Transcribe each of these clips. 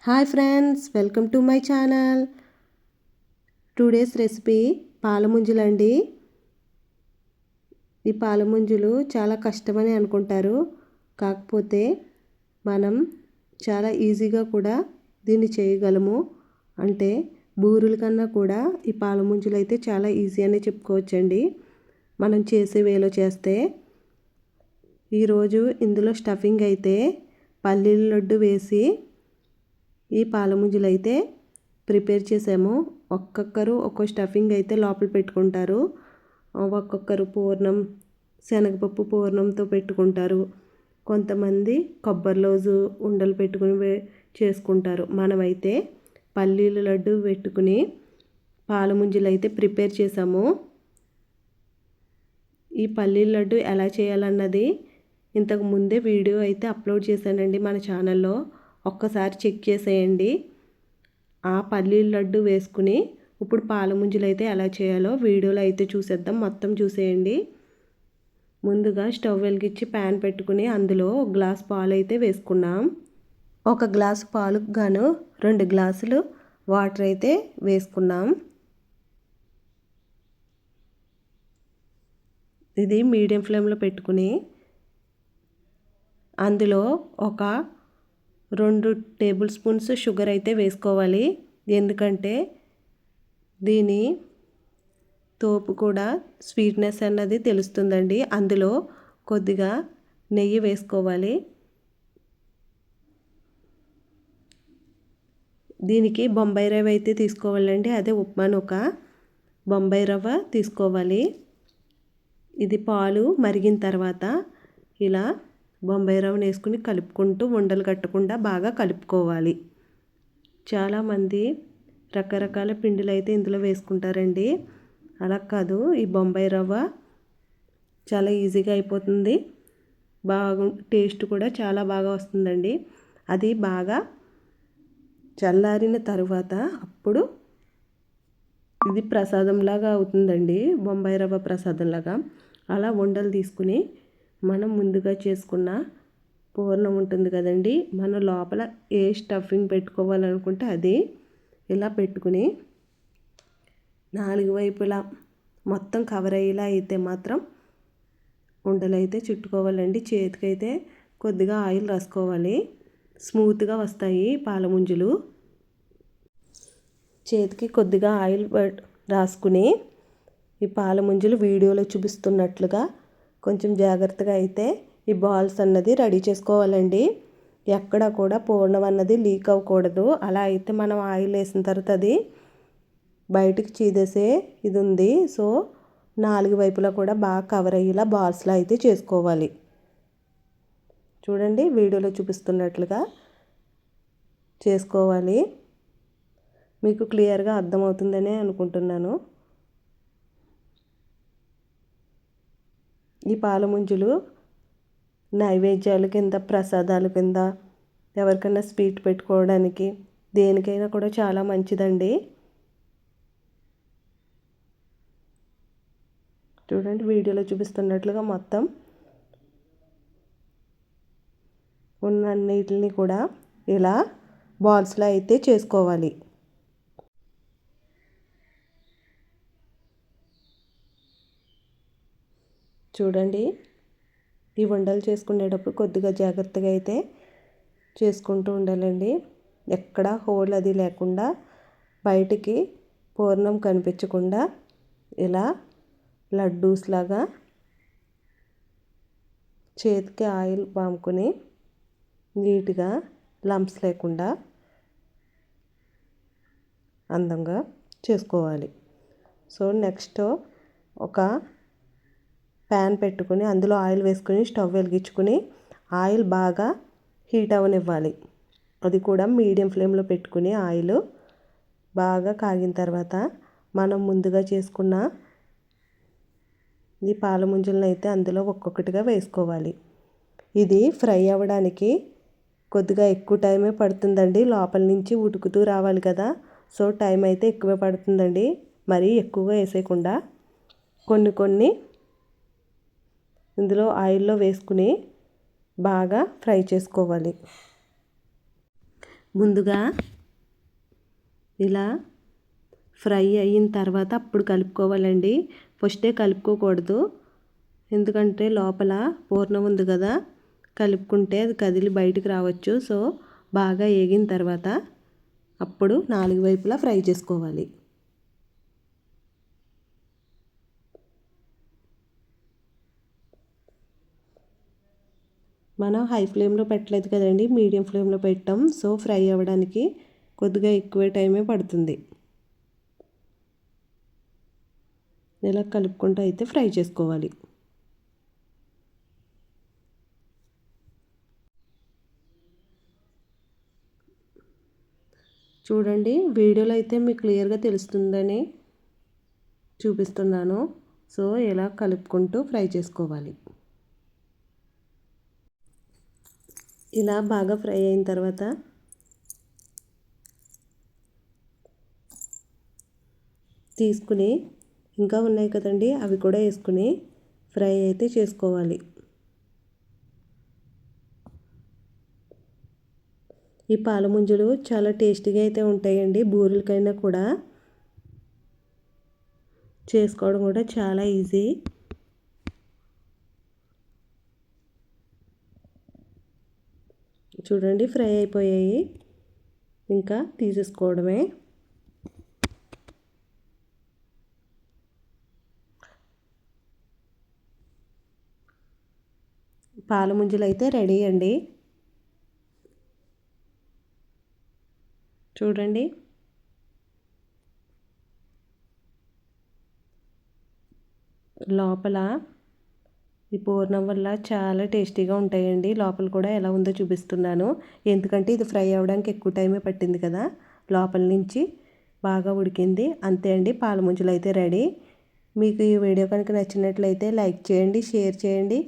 Hi friends, welcome to my channel. Today's recipe పాలముంజలు అండి. ఈ పాలముంజలు చాలా కష్టమని అనుకుంటారు, కాకపోతే మనం చాలా ఈజీగా కూడా దీన్ని చేయగలము. అంటే బూరుల కన్నా కూడా ఈ పాలముంజలు అయితే చాలా ఈజీ అని చెప్పుకోవచ్చండి, మనం చేసే వేలో చేస్తే. ఈరోజు ఇందులో స్టఫింగ్ అయితే పల్లీల లడ్డు వేసి ఈ పాలముంజలు అయితే ప్రిపేర్ చేసాము. ఒక్కొక్కరు ఒక్కో స్టఫింగ్ అయితే లోపల పెట్టుకుంటారు. ఒక్కొక్కరు పూర్ణం, శనగపప్పు పూర్ణంతో పెట్టుకుంటారు. కొంతమంది కొబ్బరి లౌజు ఉండలు పెట్టుకుని చేసుకుంటారు. మనమైతే పల్లీల లడ్డు పెట్టుకుని పాలముంజలు అయితే ప్రిపేర్ చేసాము. ఈ పల్లీల లడ్డు ఎలా చేయాలన్నది ఇంతకు ముందే వీడియో అయితే అప్లోడ్ చేశానండి మన ఛానల్లో, ఒక్కసారి చెక్ చేసేయండి. ఆ పల్లీల లడ్డు వేసుకుని ఇప్పుడు పాలముంజలు అయితే ఎలా చేయాలో వీడియోలో అయితే చూసేద్దాం. మొత్తం చూసేయండి. ముందుగా స్టవ్ వెలిగించి ప్యాన్ పెట్టుకుని అందులో ఒక గ్లాస్ పాలు అయితే వేసుకున్నాం. ఒక గ్లాసు పాలకు గాను 2 గ్లాసులు వాటర్ అయితే వేసుకున్నాం. ఇది మీడియం ఫ్లేమ్లో పెట్టుకుని అందులో ఒక 2 టేబుల్ స్పూన్స్ షుగర్ అయితే వేసుకోవాలి. ఎందుకంటే దీని తోపు కూడా స్వీట్నెస్ అన్నది తెలుస్తుందండి. అందులో కొద్దిగా నెయ్యి వేసుకోవాలి. దీనికి బొంబాయి రవ్వ అయితే తీసుకోవాలండి, అదే ఉప్మా నూక బొంబాయి రవ్వ తీసుకోవాలి. ఇది పాలు మరిగిన తర్వాత ఇలా బొంబాయి రవ్వను వేసుకుని కలుపుకుంటూ ఉండలు కట్టకుండా బాగా కలుపుకోవాలి. చాలామంది రకరకాల పిండిలు అయితే ఇందులో వేసుకుంటారండి, అలా కాదు. ఈ బొంబాయి రవ్వ చాలా ఈజీగా అయిపోతుంది, టేస్ట్ కూడా చాలా బాగా వస్తుందండి. అది బాగా చల్లారిన తర్వాత అప్పుడు ఇది ప్రసాదంలాగా అవుతుందండి, బొంబాయి రవ్వ ప్రసాదంలాగా. అలా ఉండలు తీసుకుని మనం ముందుగా చేసుకున్న పూర్ణం ఉంటుంది కదండి, మన లోపల ఏ స్టఫింగ్ పెట్టుకోవాలనుకుంటే అది ఇలా పెట్టుకుని 4 వైపులా మొత్తం కవర్ అయ్యేలా అయితే మాత్రం ఉండలు అయితే చుట్టుకోవాలండి. చేతికైతే కొద్దిగా ఆయిల్ రాసుకోవాలి, స్మూత్గా వస్తాయి పాలముంజలు. చేతికి కొద్దిగా ఆయిల్ రాసుకుని ఈ పాలముంజలు వీడియోలో చూపిస్తున్నట్లుగా కొంచెం జాగ్రత్తగా అయితే ఈ బాల్స్ అన్నది రెడీ చేసుకోవాలండి. ఎక్కడ కూడా పూర్ణం అన్నది లీక్ అవ్వకూడదు. అలా అయితే మనం ఆయిల్ వేసిన తర్వాత అది బయటికి చీదేసే ఇది ఉంది. సో 4 వైపులా కూడా బాగా కవర్ అయ్యేలా బాల్స్లో అయితే చేసుకోవాలి. చూడండి, వీడియోలో చూపిస్తున్నట్లుగా చేసుకోవాలి. మీకు క్లియర్గా అర్థమవుతుందనే అనుకుంటున్నాను. ఈ పాలముంజలు నైవేద్యాల కింద, ప్రసాదాల కింద, ఎవరికైనా స్వీట్ పెట్టుకోవడానికి, దేనికైనా కూడా చాలా మంచిదండి. చూడండి, వీడియోలో చూపిస్తున్నట్లుగా మొత్తం ఉన్నన్నిటిని కూడా ఇలా బాల్స్లో అయితే చేసుకోవాలి. చూడండి, ఈ ఉండలు చేసుకునేటప్పుడు కొద్దిగా జాగ్రత్తగా అయితే చేసుకుంటూ ఉండాలండి. ఎక్కడ హోల్ అది లేకుండా, బయటికి పూర్ణం కనిపించకుండా ఇలా లడ్డూస్ లాగా చేతికి ఆయిల్ పాముకొని నీట్గా లంప్స్ లేకుండా అందంగా చేసుకోవాలి. సో నెక్స్ట్ ఒక ప్యాన్ పెట్టుకుని అందులో ఆయిల్ వేసుకుని స్టవ్ వెలిగించుకుని ఆయిల్ బాగా హీట్ అవ్వనివ్వాలి. అది కూడా మీడియం ఫ్లేమ్లో పెట్టుకుని ఆయిల్ బాగా కాగిన తర్వాత మనం ముందుగా చేసుకున్న ఈ పాలముంజలను అయితే అందులో ఒక్కొక్కటిగా వేసుకోవాలి. ఇది ఫ్రై అవ్వడానికి కొద్దిగా ఎక్కువ టైమే పడుతుందండి, లోపల నుంచి ఉడుకుతూ రావాలి కదా. సో టైం అయితే ఎక్కువే పడుతుందండి, మరీ ఎక్కువగా వేసేయకుండా కొన్ని ఇందులో ఆయిల్లో వేసుకుని బాగా ఫ్రై చేసుకోవాలి. ముందుగా ఇలా ఫ్రై అయిన తర్వాత అప్పుడు కలుపుకోవాలండి. ఫస్టే కలుపుకోకూడదు, ఎందుకంటే లోపల పూర్ణం ఉంది కదా, కలుపుకుంటే అది కదిలి బయటికి రావచ్చు. సో బాగా వేగిన తర్వాత అప్పుడు 4 వైపులా ఫ్రై చేసుకోవాలి. మనం హై ఫ్లేమ్లో పెట్టలేదు కదండి, మీడియం ఫ్లేమ్లో పెట్టాం. సో ఫ్రై అవ్వడానికి కొద్దిగా ఎక్కువ టైమే పడుతుంది. ఇలా కలుపుకుంటూ అయితే ఫ్రై చేసుకోవాలి. చూడండి, వీడియోలో అయితే మీకు క్లియర్గా తెలుస్తుందని చూపిస్తున్నాను. సో ఇలా కలుపుకుంటూ ఫ్రై చేసుకోవాలి. ఇలా బాగా ఫ్రై అయిన తర్వాత తీసుకుని ఇంకా ఉన్నాయి కదండి, అవి కూడా వేసుకుని ఫ్రై అయితే చేసుకోవాలి. ఈ పాల ముంజలు చాలా టేస్టీగా అయితే ఉంటాయండి. బూరెలకైనా కూడా చేసుకోవడం కూడా చాలా ఈజీ. చూడండి, ఫ్రై అయిపోయాయి, ఇంకా తీసేసుకోవడమే. పాల ముంజలు అయితే రెడీ అండి. చూడండి, లోపల ఈ పూర్ణం వల్ల చాలా టేస్టీగా ఉంటాయండి. లోపల కూడా ఎలా ఉందో చూపిస్తున్నాను, ఎందుకంటే ఇది ఫ్రై అవ్వడానికి ఎక్కువ టైమే పట్టింది కదా, లోపల నుంచి బాగా ఉడికింది. అంతే అండి, పాల ముంజలు అయితే రెడీ. మీకు ఈ వీడియో కనుక నచ్చినట్లయితే లైక్ చేయండి, షేర్ చేయండి,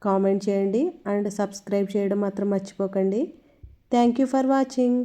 కామెంట్ చేయండి అండ్ సబ్స్క్రైబ్ చేయడం మాత్రం మర్చిపోకండి. Thank you for watching.